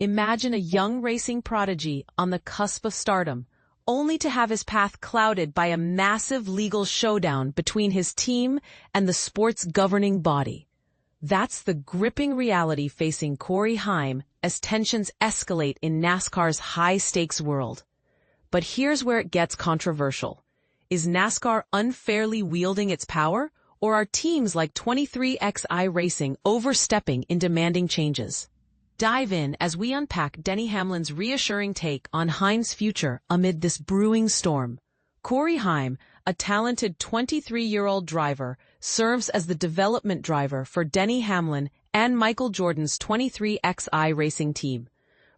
Imagine a young racing prodigy on the cusp of stardom, only to have his path clouded by a massive legal showdown between his team and the sport's governing body. That's the gripping reality facing Corey Heim as tensions escalate in NASCAR's high-stakes world. But here's where it gets controversial. Is NASCAR unfairly wielding its power, or are teams like 23XI Racing overstepping in demanding changes? Dive in as we unpack Denny Hamlin's reassuring take on Heim's future amid this brewing storm. Corey Heim, a talented 23-year-old driver, serves as the development driver for Denny Hamlin and Michael Jordan's 23XI Racing team.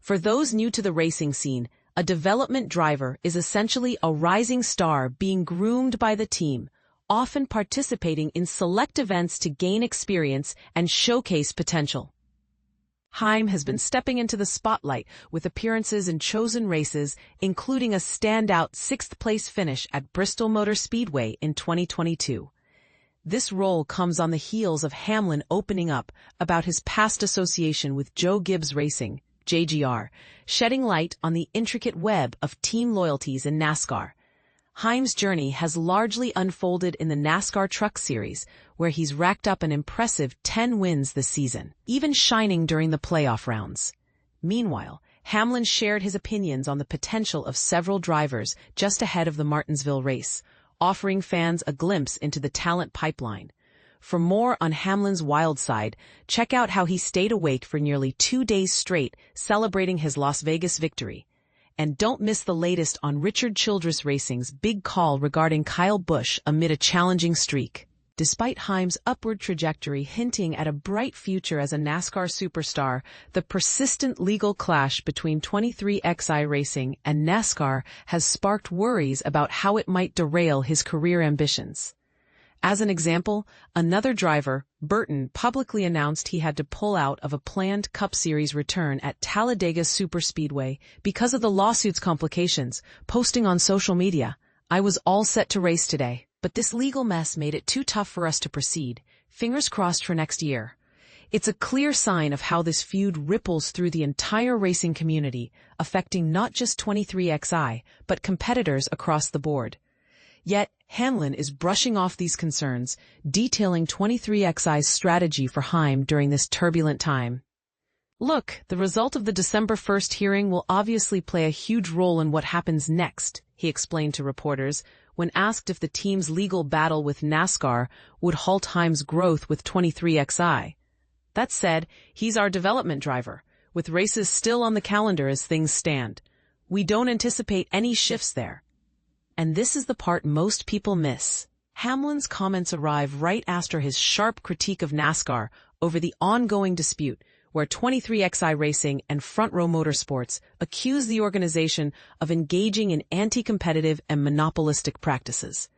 For those new to the racing scene, a development driver is essentially a rising star being groomed by the team, often participating in select events to gain experience and showcase potential. Heim has been stepping into the spotlight with appearances in chosen races, including a standout sixth-place finish at Bristol Motor Speedway in 2022. This role comes on the heels of Hamlin opening up about his past association with Joe Gibbs Racing, JGR, shedding light on the intricate web of team loyalties in NASCAR. Heim's journey has largely unfolded in the NASCAR Truck Series, where he's racked up an impressive 10 wins this season, even shining during the playoff rounds. Meanwhile, Hamlin shared his opinions on the potential of several drivers just ahead of the Martinsville race, offering fans a glimpse into the talent pipeline. For more on Hamlin's wild side, check out how he stayed awake for nearly 2 days straight celebrating his Las Vegas victory. And don't miss the latest on Richard Childress Racing's big call regarding Kyle Busch amid a challenging streak. Despite Heim's upward trajectory hinting at a bright future as a NASCAR superstar, the persistent legal clash between 23XI Racing and NASCAR has sparked worries about how it might derail his career ambitions. As an example, another driver, Burton, publicly announced he had to pull out of a planned Cup Series return at Talladega Superspeedway because of the lawsuit's complications, posting on social media, "I was all set to race today, but this legal mess made it too tough for us to proceed. Fingers crossed for next year." It's a clear sign of how this feud ripples through the entire racing community, affecting not just 23XI, but competitors across the board. Yet, Hamlin is brushing off these concerns, detailing 23XI's strategy for Heim during this turbulent time. "Look, the result of the December 1st hearing will obviously play a huge role in what happens next," he explained to reporters, when asked if the team's legal battle with NASCAR would halt Heim's growth with 23XI. That said, he's our development driver, with races still on the calendar as things stand. We don't anticipate any shifts there. And this is the part most people miss. Hamlin's comments arrive right after his sharp critique of NASCAR over the ongoing dispute, where 23XI Racing and Front Row Motorsports accuse the organization of engaging in anti-competitive and monopolistic practices.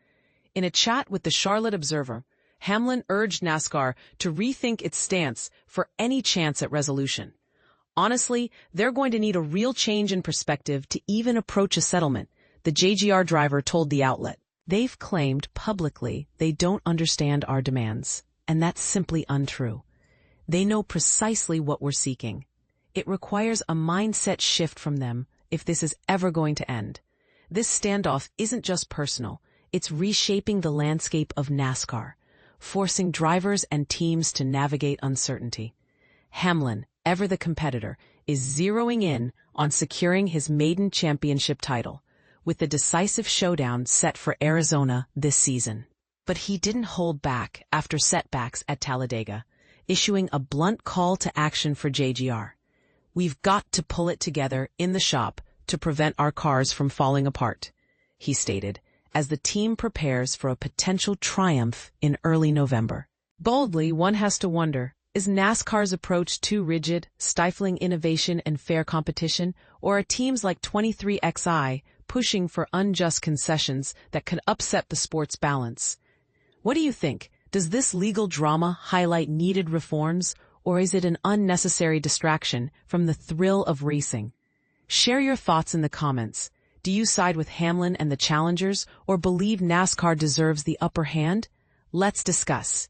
In a chat with the Charlotte Observer, Hamlin urged NASCAR to rethink its stance for any chance at resolution. "Honestly, they're going to need a real change in perspective to even approach a settlement," the JGR driver told the outlet. "They've claimed publicly they don't understand our demands, and that's simply untrue. They know precisely what we're seeking. It requires a mindset shift from them if this is ever going to end. This standoff isn't just personal, it's reshaping the landscape of NASCAR, forcing drivers and teams to navigate uncertainty." Hamlin, ever the competitor, is zeroing in on securing his maiden championship title, with the decisive showdown set for Arizona this season. But he didn't hold back after setbacks at Talladega, issuing a blunt call to action for JGR. "We've got to pull it together in the shop to prevent our cars from falling apart," he stated, as the team prepares for a potential triumph in early November. Boldly, one has to wonder, is NASCAR's approach too rigid, stifling innovation and fair competition, or are teams like 23XI pushing for unjust concessions that could upset the sport's balance? What do you think? Does this legal drama highlight needed reforms, or is it an unnecessary distraction from the thrill of racing? Share your thoughts in the comments. Do you side with Hamlin and the challengers, or believe NASCAR deserves the upper hand? Let's discuss.